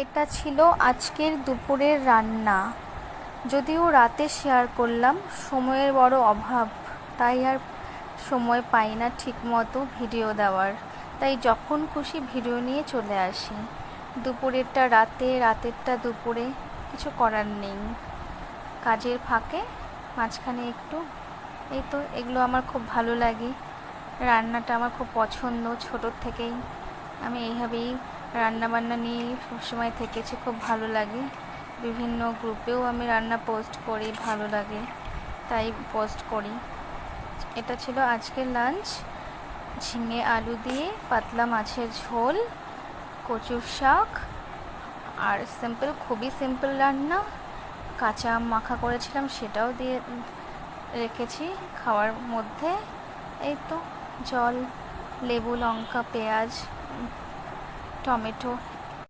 এটা ছিল আজকের দুপুরের রান্না। যদিও রাতে শেয়ার করলাম, সময়ের বড় অভাব, তাই আর সময় পাই না ঠিকমতো ভিডিও দেওয়ার, তাই যখন খুশি ভিডিও নিয়ে চলে আসি। দুপুরেরটা রাতে, রাতেরটা দুপুরে, কিছু করার নেই। কাজের ফাঁকে মাঝখানে একটু এই তো এগুলো আমার খুব ভালো লাগে। রান্নাটা আমার খুব পছন্দ, ছোটোর থেকেই আমি এইভাবেই রান্নাবান্না নিয়ে সবসময় থেকেছি, খুব ভালো লাগে। বিভিন্ন গ্রুপেও আমি রান্না পোস্ট করি, ভালো লাগে তাই পোস্ট করি। এটা ছিল আজকের লাঞ্চ। ঝিঙে আলু দিয়ে পাতলা মাছের ঝোল, কচুর শাক, আর সিম্পল, খুবই সিম্পল রান্না। কাঁচা আম মাখা করেছিলাম, সেটাও দিয়ে রেখেছি খাওয়ার মধ্যে। এই তো জল, লেবু, লঙ্কা, পেঁয়াজ, টমেটো